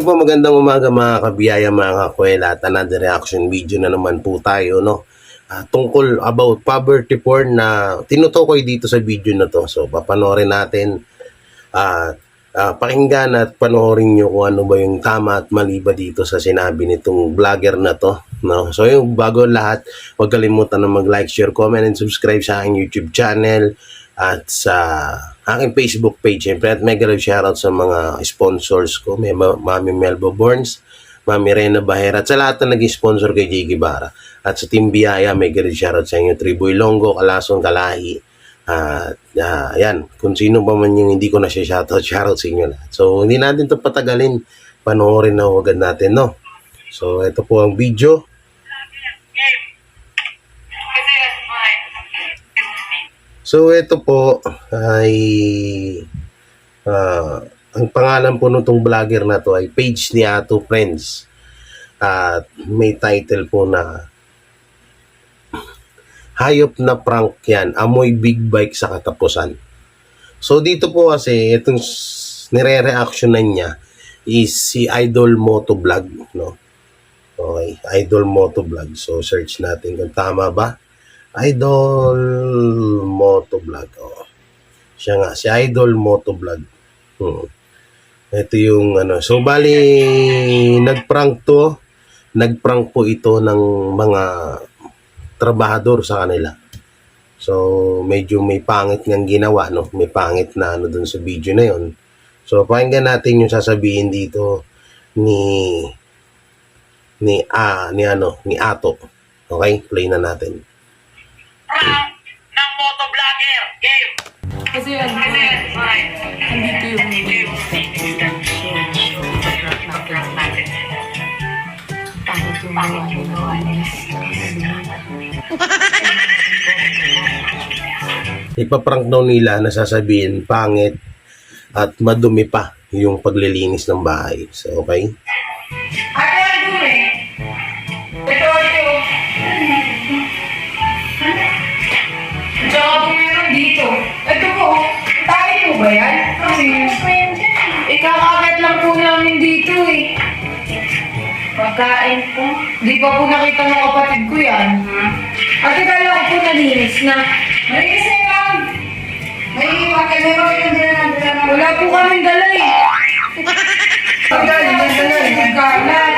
Ayun po, magandang umaga mga kabiyaya, mga kakwela, at another reaction video na naman po tayo, no? Tungkol about poverty porn na tinutukoy dito sa video na to. So, papanoorin natin at pakinggan at panoorin nyo kung ano ba yung tama at mali ba dito sa sinabi nitong vlogger na to, no? So, yung bago lahat, huwag kalimutan na mag-like, share, comment, and subscribe sa aking YouTube channel at sa aking Facebook page. Siyempre, at mega love shoutout sa mga sponsors ko. May Mami Melba Burns, Mami Rena Bahera, at sa lahat na nag-sponsor kay J. Guevara. At sa Team Biyaya, mega love shoutout sa inyo. Triboy Longo, Kalason, Kalahi. Yan, kung sino pa man yung hindi ko na siya shoutout sa inyo lahat. So, hindi natin ito patagalin. Panoorin na agad natin, no? So, ito po ang video. So, ito po ay ang pangalan po nitong vlogger na to ay Page ni Ato Friends. At may title po na Hayop na prank yan, amoy big bike sa katapusan. So, dito po kasi itong nire-reactionan niya is si Idol Motovlog, no? Okay, Idol Motovlog. So, search natin kung tama ba. Idol Motovlog. Oh. Siya nga, si Idol Motovlog. Ito yung ano. So, bali, nagprank po ito ng mga trabahador sa kanila. So, medyo may pangit niyang ginawa, no? May pangit na ano dun sa video na yon. So, pakinggan natin yung sasabihin dito ni Ato. Okay? Play na natin. Ng motovlogger game. Kasi yan, nandito yung pangit yung ginawa niya. Ipaprank daw nila na sasabihin pangit at madumi pa yung paglilinis ng bahay. So, okay? Ate, ano eh? Ito. Tsaka po meron dito. Ito po, tayo po ba yan? Ikakakit lang po namin dito eh. Pagkain po. Di pa po nakita ng kapatid ko yan. Ate, kala ko po nalinis na. Nalinis na yan. Wala po kaming dala eh. Pagkain na dala eh. Pagkalat.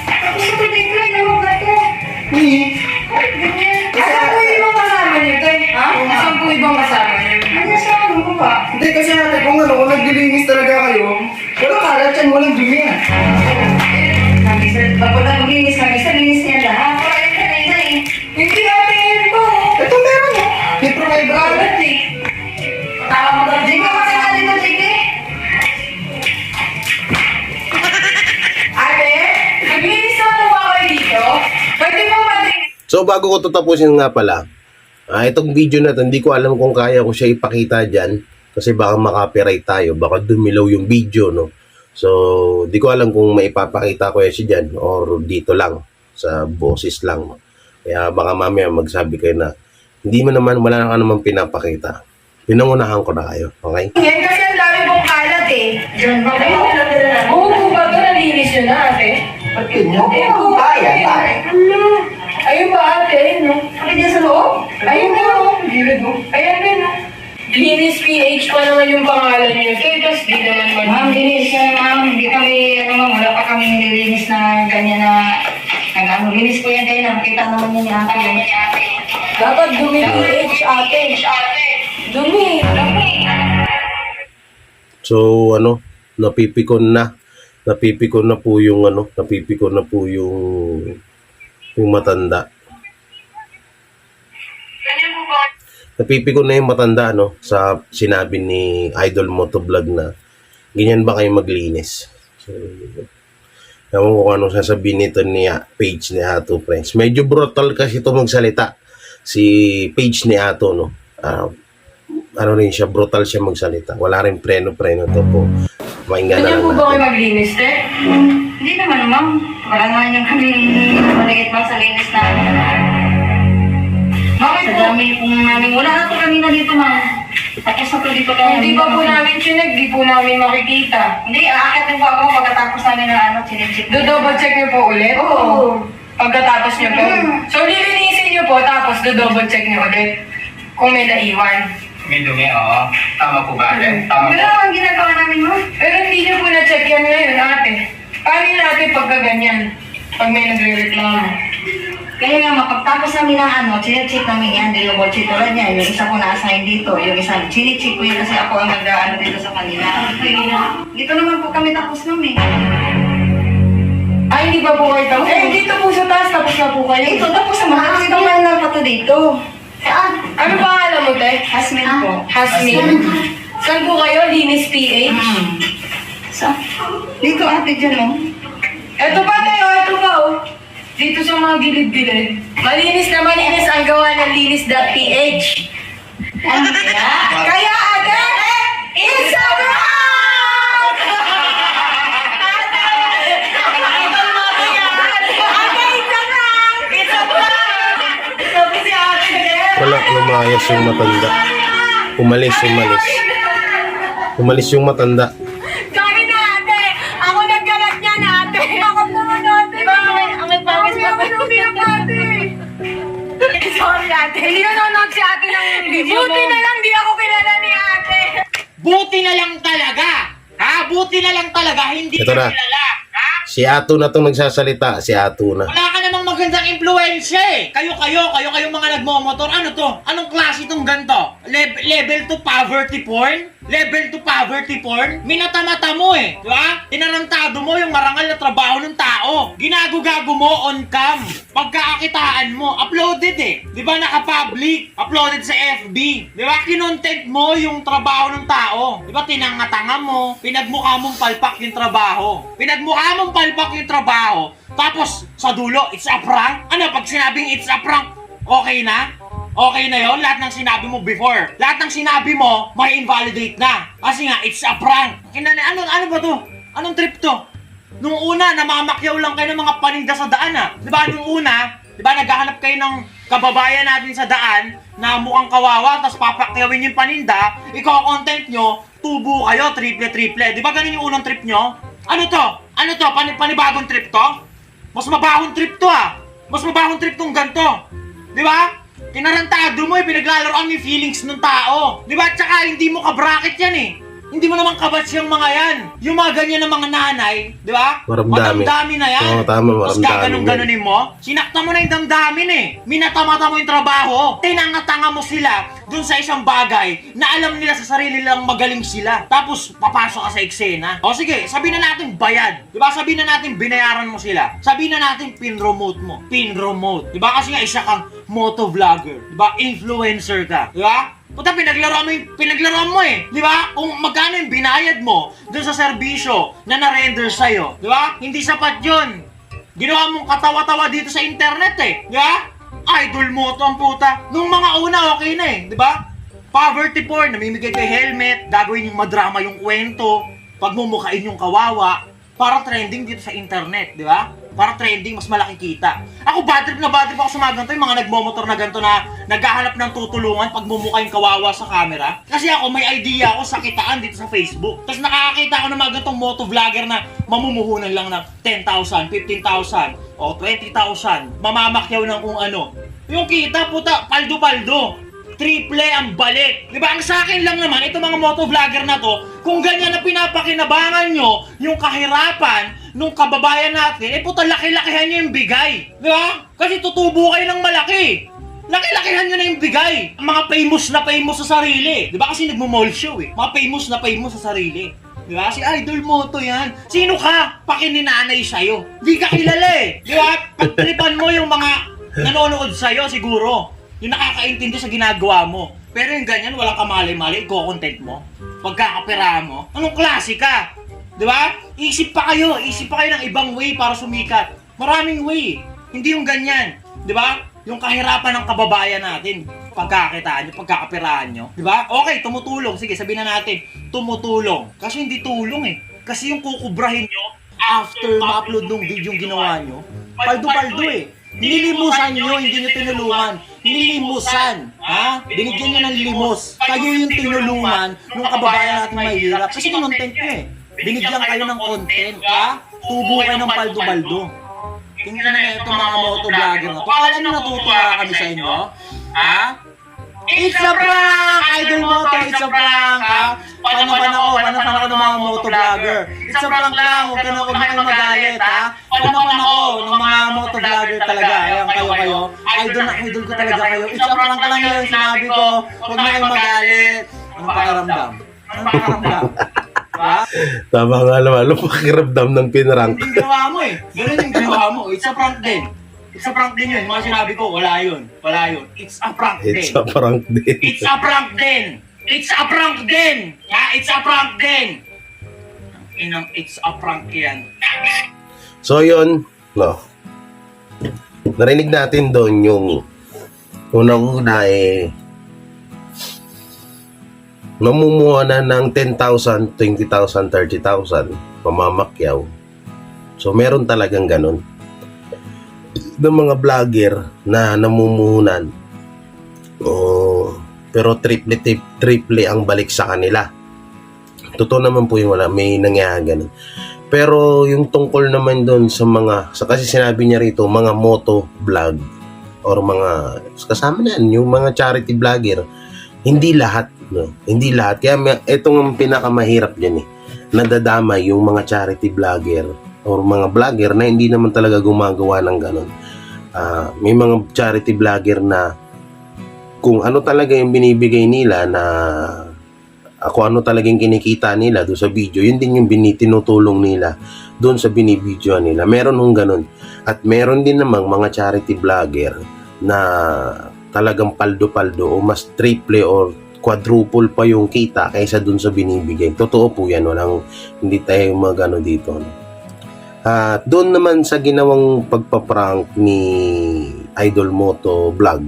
Tapos ito dito eh. Nawag na ito. Asan po yung ibang kasama niyo, te? Ha? Asan po ibang kasama niyo? Ano sa ano po ba? Hindi kasi natin kung naglilinis talaga kayo, walang kalat yan, walang dumi yan. Kapag naglinis kami, sa linis niya lahat. Hindi natin ito. Ito meron eh. May provide ba? Kalat eh. Tama mo daw. Di ba kasi natin ito, Jake? Ate, naglinis na po ba kayo dito? Pwede mo malinis. So, bago ko ito tapusin nga pala, itong video na ito, hindi ko alam kung kaya ko siya ipakita dyan kasi baka makopyright tayo, baka dumilaw yung video, no? So, di ko alam kung maipapakita ko siya dyan or dito lang, sa boses lang. Kaya baka mamaya magsabi kayo na hindi mo naman, wala ka naman pinapakita. Pinangunahan ko na kayo, okay? Yan kasi ang dami kong kalat eh. Diyan ba kayo? Oo, kung bago nalinis yun na ate. Oo, Ayan, ayan. ayun ba ate? No? Bakit yan sa loob? Ayun na o. Ayan din o. Linis PH pa naman yung pangalan niyo. Tapos di naman Ma'am, linis na ma'am. Hindi kami, wala pa kami nililinis na ganyan na, linis po yan kayo. Nakita naman yun yung akin. Dapat dumi PH ate. Dumi. So, ano, napipikon na po yung matanda. Napipikon na yung matanda, no, sa sinabi ni Idol Motovlog na ganyan ba kayo maglinis. So, ewan ko kung anong sasabihin nito ni Page ni Ato Friends. Medyo brutal kasi ito magsalita. Si Page ni Ato, no. Ano rin siya, brutal siya magsalita. Wala rin preno to po. Pakinggan na Ganyan lang po ba kayo natin. maglinis, te? Hindi naman ma'am. Wala naman yung kami maliit lang sa linis na. Bakit Sa po? dami kung namin, wala na po kami na dito ma'am. Tapos na po dito tayo. Hindi pa po namin chinek, di po namin makikita. Hindi, aakit din po ako pagkatapos namin na ano, chinik-chik. Do-double check niyo po ulit? Oo. Pagkatapos niyo po? So, lilinisin niyo po, tapos do-double check niyo ulit kung may naiwan. May dumi, oo. Tama po ba, ate? Tama po. Pero ang ginagawa namin mo, Pero hindi niyo po na-check yan ngayon, ate. Paano natin pagka ganyan? Pag may nagre-reklamo. kaya nga mapagtapos namin ng ano, chinik-chik namin yan, double check tulad yan. Yung isa ko na-assign dito, yung isa, chinik-chik ko yun kasi ako ang nag-ano dito sa kanila. Dito naman po kami tapos namin. Ay, hindi pa po kayo tapos. Eh, dito po sa taas, tapos na po kayo. Dito, tapos naman, kasi naman na pa to dito. Saan? Ano pangalan mo, te? Hasmin po. Hasmin. Saan po kayo? Linis PH? Saan? Dito ate dyan, oh. Eto pa tayo, eto pa oh. Dito sa mga gilid-gilid. Malinis na malinis ang gawa ng linis.ph. Kaya ate, it's a wrap! Wala, lumayas yung matanda. Umalis. Umalis yung matanda. Sorry na ate! Ako nagkalat niyan ate! Ako naman ate! Diba ang pangis pa ba? Sorry ate! Hindi nanonood si ate ng video mo. Buti na lang di ako kilala ni ate! Buti na lang talaga. Ha? Buti na lang talaga. Hindi Ito ka na. kilala. Ha? Si Ato na itong nagsasalita. Si Ato na. Wala ka namang magandang impluensya eh. Kayo mga nagmomotor. Ano to? Anong klase itong ganito? Level to poverty porn? Level to poverty porn? Minatamata mo eh. Di ba? Tinarantado mo yung marangal na trabaho ng tao. Ginago-gago mo on cam. Pagkakakitaan mo. Uploaded eh. Di ba naka-public? Uploaded sa FB. Di ba? Kinontent mo yung trabaho ng tao. Di ba? Tinanga-tanga mo. Pinagmukha mong palpak yung trabaho. Pinagmukha mong palpak yung trabaho. Tapos, sa dulo, it's a prank? Ano, pag sinabing it's a prank, okay na? Okay na yon lahat ng sinabi mo before. Lahat ng sinabi mo, may invalidate na. Kasi nga, it's a prank. Ano ba to? Anong trip to? Nung una, namamakyaw lang kayo ng mga paninda sa daan Diba, nung una, diba, naghahanap kayo ng kababayan natin sa daan na mukhang kawawa, tapos papakyawin yung paninda, iko-content nyo, tubo kayo, triple. Diba ganun yung unang trip nyo? Ano to? Panibagong trip to? Mas mabahong trip to Mas mabahong trip tong ganto. Diba? Tinarantado mo pinaglalaroan mo yung feelings ng tao. Di ba? Tsaka hindi mo ka-bracket yan Hindi mo naman kabats yung mga yan. Yung mga ganyan ng mga nanay, di ba? Maramdami na yan. Oo, tama, Tapos maramdami gaganong-ganunin mo. Sinakta mo na yung damdamin Minatamata mo yung trabaho. Tinanga-tanga mo sila dun sa isang bagay na alam nila sa sarili nilang magaling sila. Tapos papasok ka sa eksena. O sige, sabihin na natin bayad. Di ba? Sabihin na natin binayaran mo sila. Sabihin na natin pin-remote mo. Pin-remote. Di ba? Kasi nga isa kang motovlogger. Di ba? Influencer ka. Di ba? Puta, pinaglaruan mo di ba? Kung magkano yung binayad mo dun sa serbisyo na na-render sa'yo, di ba? Hindi sapat yun. Ginawa mong katawa-tawa dito sa internet di ba? Idol mo to ang puta. Nung mga una, okay na di ba? Poverty porn, namimigay kay helmet, gagawin yung madrama yung kwento, pagmumukhain yung kawawa, para trending dito sa internet, di ba? Para trending, mas malaki kita. Ako, bad trip ako sa mga ganito, yung mga nagmomotor na ganito na naghahanap ng tutulungan pag mumukha yung kawawa sa camera. Kasi ako, may idea ako sa kitaan dito sa Facebook. Tapos nakakita ako ng mga ganitong motovlogger na mamumuhunan lang ng 10,000, 15,000, o 20,000. Mamamakyaw ng kung ano. Yung kita, puta, paldo-paldo. Triple ang balik. Di ba? Ang sa akin lang naman, itong mga motovlogger na to, kung ganyan na pinapakinabangan nyo yung kahirapan nung kababayan natin, puta, laki-lakihan nyo yung bigay. Di ba? Kasi tutubo kayo ng malaki. Laki-lakihan nyo na yung bigay. Ang mga famous sa sarili. Di ba? Kasi nagmo-mall show Mga famous sa sarili. Di ba? Si idol mo to yan. Sino ka? Pakininanay sa'yo. Di ka kilala Di ba? Pagtripan mo yung mga nanonood sa'yo siguro. Yung nakakaintindi sa ginagawa mo. Pero yung ganyan, walang kamali-mali, i-content mo. Pagkakapera mo. Anong klase ka? Di ba? Isip pa kayo ng ibang way para sumikat. Maraming way. Hindi yung ganyan. Di ba? Yung kahirapan ng kababayan natin. Pagkakitaan nyo, pagkakaperahan nyo. Di ba? Okay, tumutulong. Sige, sabihin na natin, tumutulong. Kasi hindi tulong Kasi yung kukubrahin nyo after ma-upload ng video yung ginawa nyo, paldo-paldo Nililimusan nyo, hindi nyo tinulungan. Nililimusan. Ha? Binigyan nyo ng limos. Kayo yung tinulungan ng kababayan natin mahirap. Kasi content nyo eh. Binigyan kayo ng content, ha? Tubo kayo ng paldo-baldo. Tingnan na ito mga motovlogger na. Kala nyo natutuwa kami sa inyo? Ha? It's a prank! Idol Moto, it's a prank, ha? Panapan ako ng mga motovlogger. It's a prank lang, huwag na kayong magalit, ha? Panapan ako ng mga motovlogger talaga. Ayan, kayo. Idol ko talaga kayo. It's a prank lang yun, sinabi ko. Huwag na kayong magalit. Anong pakiramdam? Ha? Tama nga naman, ano pakiramdam ng pinrank? Hindi ginawa mo eh. Ganun yung ginawa mo. It's a prank din. It's a prank din yun. Mga sinabi ko, wala yun. It's a prank din. It's a prank din. It's a prank din. It's a prank din. Ha? It's a prank din. It's a prank yan. So yun, no. Narinig natin doon yung unang-una namumuha na ng 10,000, 20,000, 30,000 pamamakyaw. So meron talagang ganun ng mga vlogger na namumuhunan. Pero triple ang balik sa kanila. Totoo naman po yung wala, may nangyayari ganun. Pero yung tungkol naman doon sa kasi sinabi niya rito, mga moto vlog or mga, kasama na yan, yung mga charity vlogger, hindi lahat, no? Hindi lahat. Kaya itong ang pinakamahirap dyan nadadama yung mga charity vlogger or mga vlogger na hindi naman talaga gumagawa ng ganun. May mga charity vlogger na kung ano talaga yung binibigay nila na kung ano talagang kinikita nila doon sa video, yun din yung tinutulong nila doon sa binibidyoan nila. Meron hong ganun. At meron din namang mga charity vlogger na talagang paldo-paldo o mas triple or quadruple pa yung kita kaysa dun sa binibigay. Totoo po yan. Hindi tayo magano dito. At doon naman sa ginawang pagpaprank ni Idol Moto Vlog,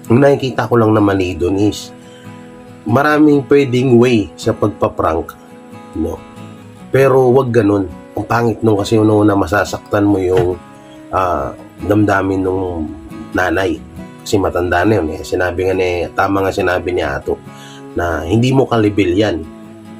ang nakikita ko lang naman doon is maraming pwedeng way sa pagpaprank, no? Pero wag ganun. Ang pangit nung kasi una masasaktan mo yung damdamin nung nanay. Kasi matanda na yun. Sinabi nga tama nga sinabi ni Ato na hindi mo kalibil yan.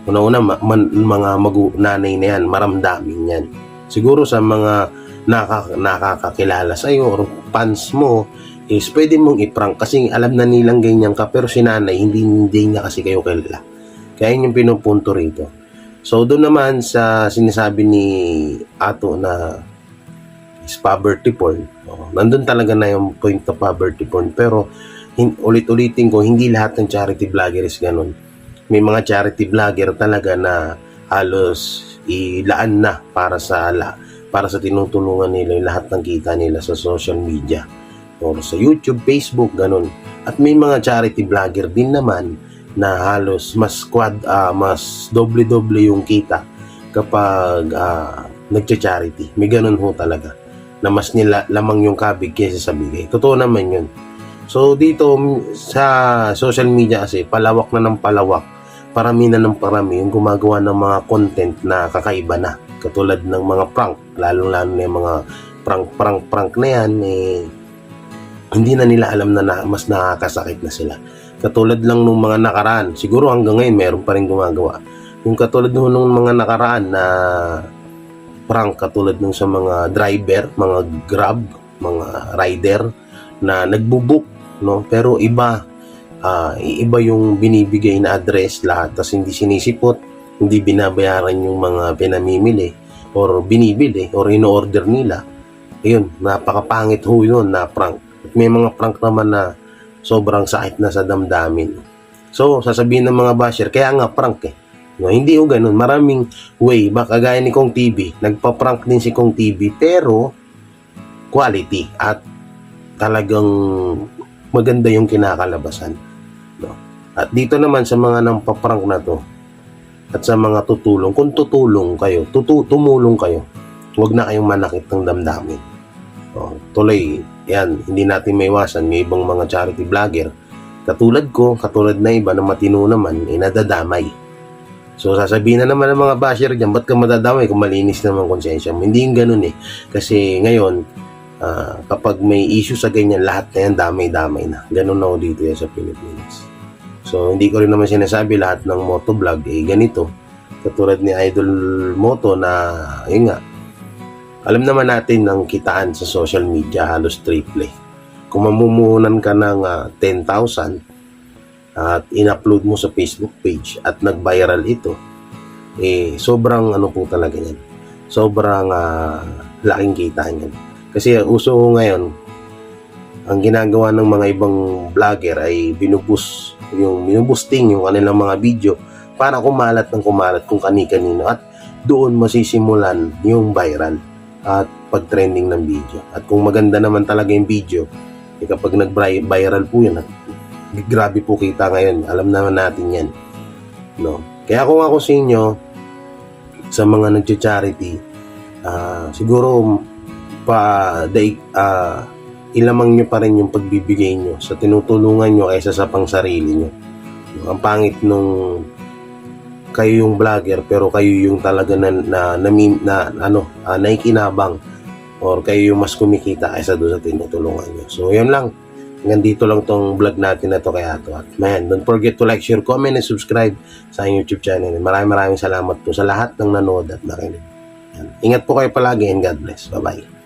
Una-una, mga nanay na yan, maramdamin yan. Siguro sa mga nakakakilala sa'yo or fans mo, is pwede mong iprank kasi alam na nilang ganyan ka, pero si nanay, hindi niya kasi kayo kilala. Kaya yun yung pinupunto rito. So, doon naman sa sinasabi ni Ato na is poverty porn, nandun talaga na yung point of poverty porn, pero ulit-ulitin ko, hindi lahat ng charity vlogger is ganun. May mga charity vlogger talaga na halos ilaan na para sa tinutulungan nila yung lahat ng kita nila sa social media o sa YouTube, Facebook, ganun. At may mga charity vlogger din naman na halos mas doble-doble yung kita kapag nagcha-charity. May ganun ho talaga na mas lamang yung kabig kaysa sa bigay. Totoo naman yun. So dito sa social media kasi palawak na ng palawak, parami na ng parami yung gumagawa ng mga content na kakaiba na. Katulad ng mga prank, lalo-lalo na yung mga prank na yan, hindi na nila alam na mas nakakasakit na sila. Katulad lang nung mga nakaraan, siguro hanggang ngayon meron pa rin gumagawa. Yung katulad nung mga nakaraan na prank, katulad nung sa mga driver, mga Grab, mga rider na nagbubuk, no? Pero iba yung binibigay na address lahat, tas hindi sinisipot, hindi binabayaran yung mga pinamimili or binibili or in-order nila. Ayun, napakapangit ho yun na prank. At may mga prank naman na sobrang sakit na sa damdamin. So, sasabihin ng mga basher, kaya nga prank No, hindi ho ganun. Maraming way. Baka gaya ni Kong TV, nagpa-prank din si Kong TV, pero quality at talagang maganda yung kinakalabasan. No? At dito naman sa mga nang-prank na to, at sa mga tutulong, kung tumulong kayo, huwag na kayong manakit ng damdamin. Tuloy, yan, hindi natin maiwasan. May ibang mga charity vlogger, katulad ko, katulad na iba na matino naman, nadadamay. So, sasabihin na naman ng mga basher dyan, ba't ka madadamay kung malinis naman konsensya mo? Hindi yung ganun Kasi ngayon, Kapag may issue sa ganyan, lahat na yan damay-damay na. Ganun na ho dito yan sa Pilipinas. So, hindi ko rin naman sinasabi lahat ng motovlog ganito. Katulad ni Idol Moto na, yun nga, alam naman natin ang kitaan sa social media, halos triple. Kung mamumuhunan ka ng 10,000 at in-upload mo sa Facebook page at nag-viral ito, sobrang ano po talaga yan. Sobrang laking kita yan. Kasi uso ngayon, ang ginagawa ng mga ibang vlogger ay binubusting yung kanilang mga video para kumalat ng kumalat kung kani-kanino at doon masisimulan yung viral at pag-trending ng video. At kung maganda naman talaga yung video, kapag nag-viral po yun, grabe po kita ngayon. Alam naman natin yan. No? Kaya kung ako sa inyo, sa mga nag-charity, siguro ilamang nyo pa rin yung pagbibigay nyo sa tinutulungan nyo kaysa sa pang sarili nyo. Ang pangit nung kayo yung vlogger pero kayo yung talaga naikinabang or kayo yung mas kumikita kaysa doon sa tinutulungan nyo. So yun lang. Hanggang dito lang tong vlog natin na to kay Ato. At man, don't forget to like, share, comment, and subscribe sa YouTube channel. Maraming salamat po sa lahat ng nanood at nakinig. Ingat po kayo palagi and God bless. Bye-bye.